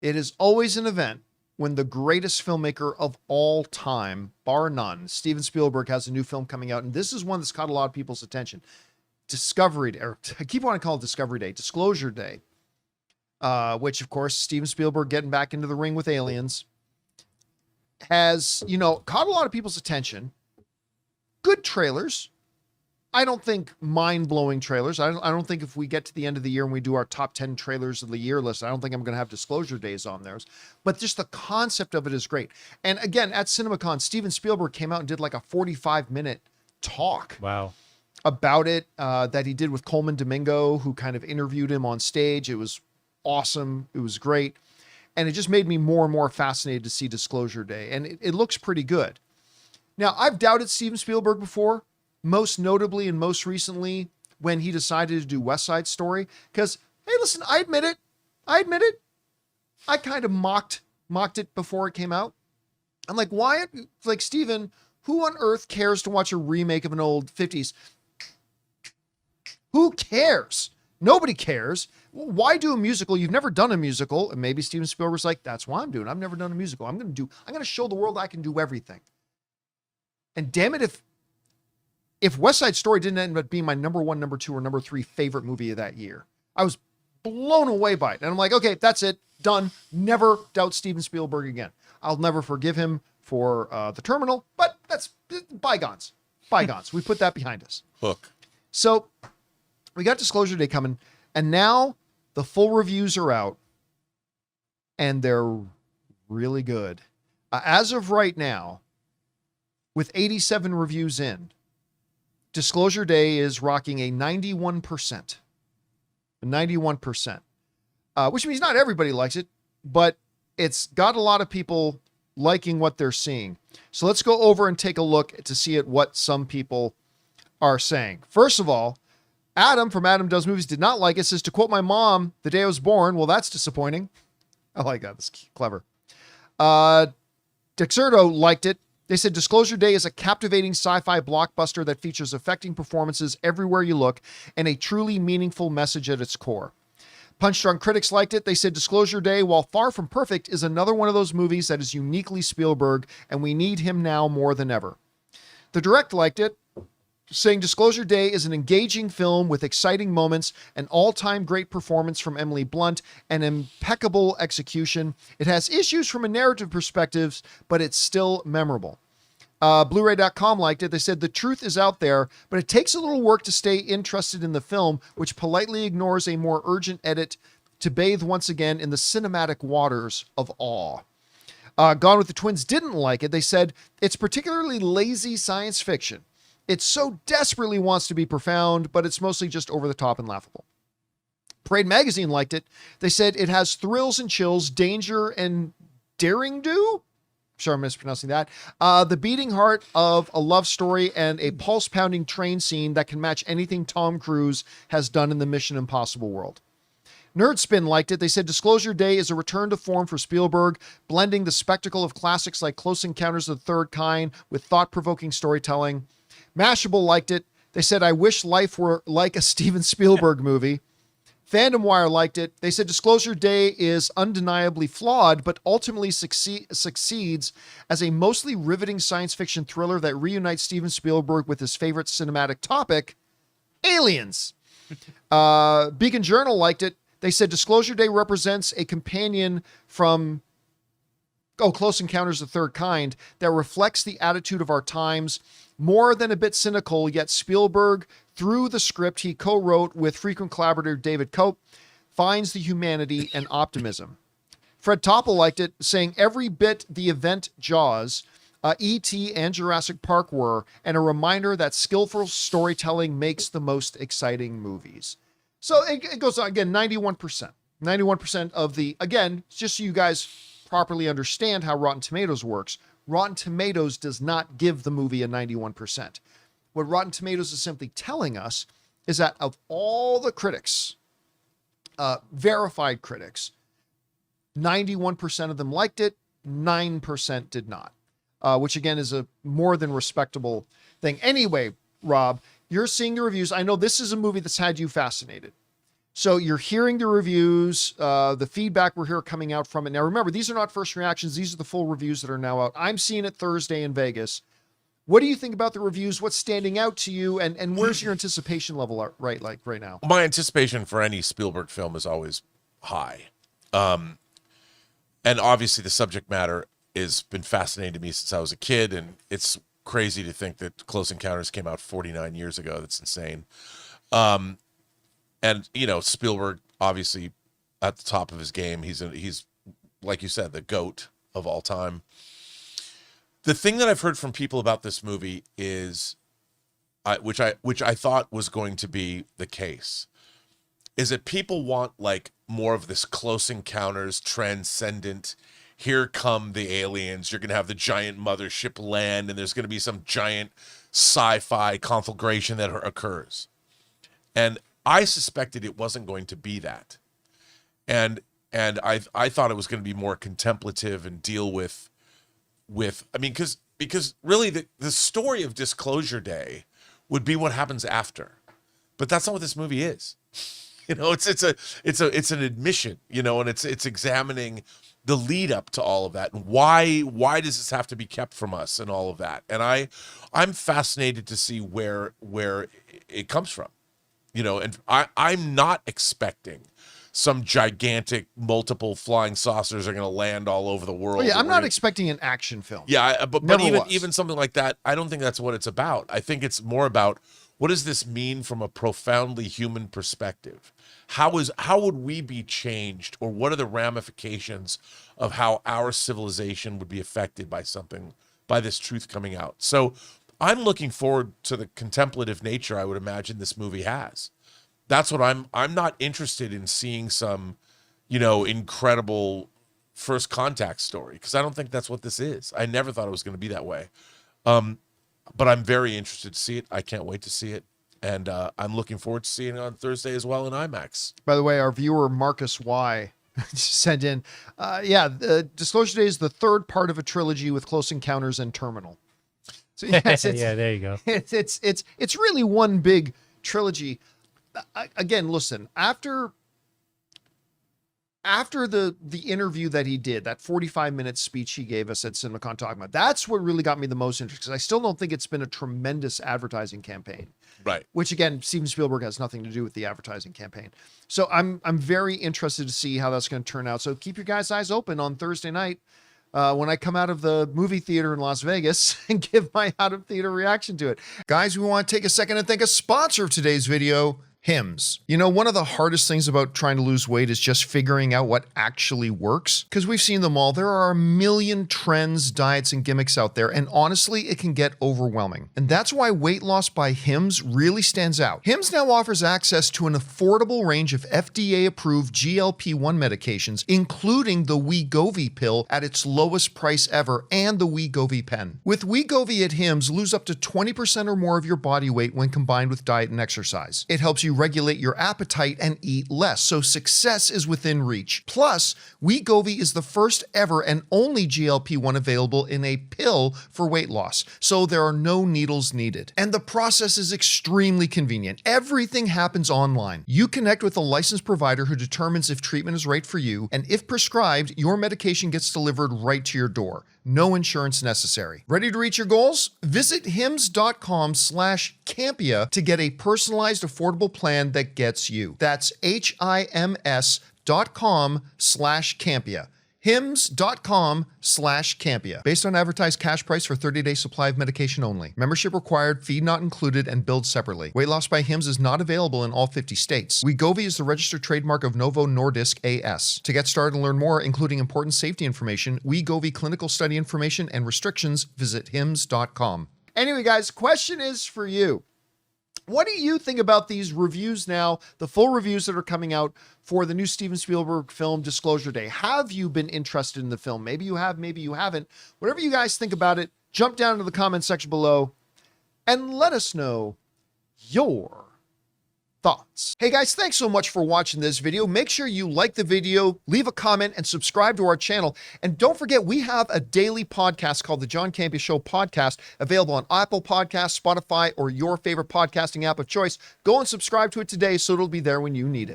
It is always an event when the greatest filmmaker of all time, bar none, Steven Spielberg, has a new film coming out. And this is one that's caught a lot of people's attention. Discovery Day, or I keep wanting to call it Discovery Day, Disclosure Day, which, of course, Steven Spielberg getting back into the ring with aliens, has, caught a lot of people's attention. Good trailers. I don't think mind-blowing trailers. I don't think if we get to the end of the year and we do our top 10 trailers of the year list, I don't think I'm going to have Disclosure Days on theirs. But just the concept of it is great. And again, at CinemaCon, Steven Spielberg came out and did like a 45-minute talk. Wow. About it that he did with Coleman Domingo, who kind of interviewed him on stage. It was awesome. It was great. And it just made me more and more fascinated to see Disclosure Day. And it looks pretty good. Now, I've doubted Steven Spielberg before. Most notably and most recently when he decided to do West Side Story. Because, hey, listen, I admit it. I kind of mocked it before it came out. I'm like, why? Like, Steven, who on earth cares to watch a remake of an old 50s? Who cares? Nobody cares. Why do a musical? You've never done a musical. And maybe Steven Spielberg's like, that's why I'm doing it. I've never done a musical. I'm going to show the world I can do everything. And damn it, if West Side Story didn't end up being my number 1, number 2, or number 3 favorite movie of that year, I was blown away by it. And I'm like, okay, that's it. Done. Never doubt Steven Spielberg again. I'll never forgive him for The Terminal, but that's bygones. Bygones. We put that behind us. Hook. So we got Disclosure Day coming, and now the full reviews are out, and they're really good. As of right now, with 87 reviews in, Disclosure Day is rocking a 91%. A 91%. Which means not everybody likes it, but it's got a lot of people liking what they're seeing. So let's go over and take a look to see what some people are saying. First of all, Adam from Adam Does Movies did not like it. Says, to quote my mom, the day I was born. Well, that's disappointing. I like that. That's clever. Dexerto liked it. They said Disclosure Day is a captivating sci-fi blockbuster that features affecting performances everywhere you look and a truly meaningful message at its core. Punch Drunk critics liked it. They said Disclosure Day, while far from perfect, is another one of those movies that is uniquely Spielberg, and we need him now more than ever. The Direct liked it, saying Disclosure Day is an engaging film with exciting moments, an all-time great performance from Emily Blunt, and impeccable execution. It has issues from a narrative perspective, but it's still memorable. Blu-ray.com liked it. They said the truth is out there, but it takes a little work to stay interested in the film, which politely ignores a more urgent edit to bathe once again in the cinematic waters of awe. Gone with the Twins didn't like it. They said it's particularly lazy science fiction. It so desperately wants to be profound, but it's mostly just over the top and laughable. Parade Magazine liked it. They said it has thrills and chills, danger and daring do. Sure, I'm mispronouncing that. The beating heart of a love story and a pulse-pounding train scene that can match anything Tom Cruise has done in the Mission Impossible world. Nerdspin liked it. They said Disclosure Day is a return to form for Spielberg, blending the spectacle of classics like Close Encounters of the Third Kind with thought-provoking storytelling. Mashable liked it. They said, I wish life were like a Steven Spielberg movie. Fandom Wire liked it. They said Disclosure Day is undeniably flawed, but ultimately succeeds as a mostly riveting science fiction thriller that reunites Steven Spielberg with his favorite cinematic topic, aliens. Beacon Journal liked it. They said Disclosure Day represents a companion from Close Encounters of the Third Kind that reflects the attitude of our times. More than a bit cynical, yet Spielberg, through the script he co-wrote with frequent collaborator David Cope, finds the humanity and optimism. Fred Topple liked it, saying every bit the event Jaws, E.T. and Jurassic Park were, and a reminder that skillful storytelling makes the most exciting movies. So it goes on, again, 91%. 91% of the, again, just so you guys properly understand how Rotten Tomatoes works, Rotten Tomatoes does not give the movie a 91%. What Rotten Tomatoes is simply telling us is that of all the critics, verified critics, 91% of them liked it, 9% did not, which again is a more than respectable thing. Anyway, Rob, you're seeing the reviews. I know this is a movie that's had you fascinated. So you're hearing the reviews, the feedback we're hearing coming out from it. Now, remember, these are not first reactions. These are the full reviews that are now out. I'm seeing it Thursday in Vegas. What do you think about the reviews? What's standing out to you? And where's your anticipation level right now? My anticipation for any Spielberg film is always high. And obviously the subject matter has been fascinating to me since I was a kid. And it's crazy to think that Close Encounters came out 49 years ago. That's insane. And, you know, Spielberg, obviously at the top of his game. He's like you said, the GOAT of all time. The thing that I've heard from people about this movie is, which I thought was going to be the case, is that people want like more of this Close Encounters, transcendent, here come the aliens, you're going to have the giant mothership land, and there's going to be some giant sci-fi conflagration that occurs. And I suspected it wasn't going to be that. And I thought it was going to be more contemplative and deal with I mean, because really the story of Disclosure Day would be what happens after, but that's not what this movie is. You know, it's an admission, you know, and it's examining the lead up to all of that and why does this have to be kept from us and all of that. And I'm fascinated to see where it comes from, you know, and I'm not expecting some gigantic multiple flying saucers are going to land all over the world. Oh, yeah, I'm not expecting an action film. Yeah, but even something like that, I don't think that's what it's about. I think it's more about what does this mean from a profoundly human perspective? How would we be changed, or what are the ramifications of how our civilization would be affected by this truth coming out? So I'm looking forward to the contemplative nature I would imagine this movie has. That's what I'm not interested in seeing some, you know, incredible first contact story, because I don't think that's what this is. I never thought it was going to be that way. But I'm very interested to see it. I can't wait to see it. And I'm looking forward to seeing it on Thursday as well in IMAX. By the way, our viewer Marcus Y sent in, Disclosure Day is the third part of a trilogy with Close Encounters and Terminal. So yes, yeah, there you go. It's really one big trilogy. Again, listen, after the interview that he did, that 45-minute speech he gave us at CinemaCon talking about, that's what really got me the most interested, because I still don't think it's been a tremendous advertising campaign. Right. Which, again, Steven Spielberg has nothing to do with the advertising campaign. So I'm very interested to see how that's going to turn out. So keep your guys' eyes open on Thursday night when I come out of the movie theater in Las Vegas and give my out-of-theater reaction to it. Guys, we want to take a second and thank a sponsor of today's video, Hims. You know, one of the hardest things about trying to lose weight is just figuring out what actually works. Because we've seen them all. There are a million trends, diets, and gimmicks out there, and honestly, it can get overwhelming. And that's why weight loss by Hims really stands out. Hims now offers access to an affordable range of FDA-approved GLP-1 medications, including the Wegovy pill at its lowest price ever, and the Wegovy pen. With Wegovy at Hims, lose up to 20% or more of your body weight when combined with diet and exercise. It helps you regulate your appetite and eat less, so success is within reach. Plus, Wegovy is the first ever and only GLP-1 available in a pill for weight loss, so there are no needles needed. And the process is extremely convenient. Everything happens online. You connect with a licensed provider who determines if treatment is right for you, and if prescribed, your medication gets delivered right to your door. No insurance necessary. Ready to reach your goals? Visit hims.com/Campea to get a personalized, affordable plan that gets you. That's HIMS.com/Campea. hims.com/Campea. Based on advertised cash price for 30-day supply of medication only. Membership required, fee not included, and billed separately. Weight loss by Hims is not available in all 50 states. Wegovy is the registered trademark of Novo Nordisk AS. To get started and learn more, including important safety information, Wegovy clinical study information, and restrictions, visit hims.com. Anyway, guys, question is for you. What do you think about these reviews now, the full reviews that are coming out for the new Steven Spielberg film, Disclosure Day? Have you been interested in the film? Maybe you have, maybe you haven't. Whatever you guys think about it, jump down into the comment section below and let us know your thoughts. Hey guys, thanks so much for watching this video. Make sure you like the video, leave a comment, and subscribe to our channel. And don't forget, we have a daily podcast called the John Campea Show Podcast, available on Apple Podcasts, Spotify, or your favorite podcasting app of choice. Go and subscribe to it today so it'll be there when you need it.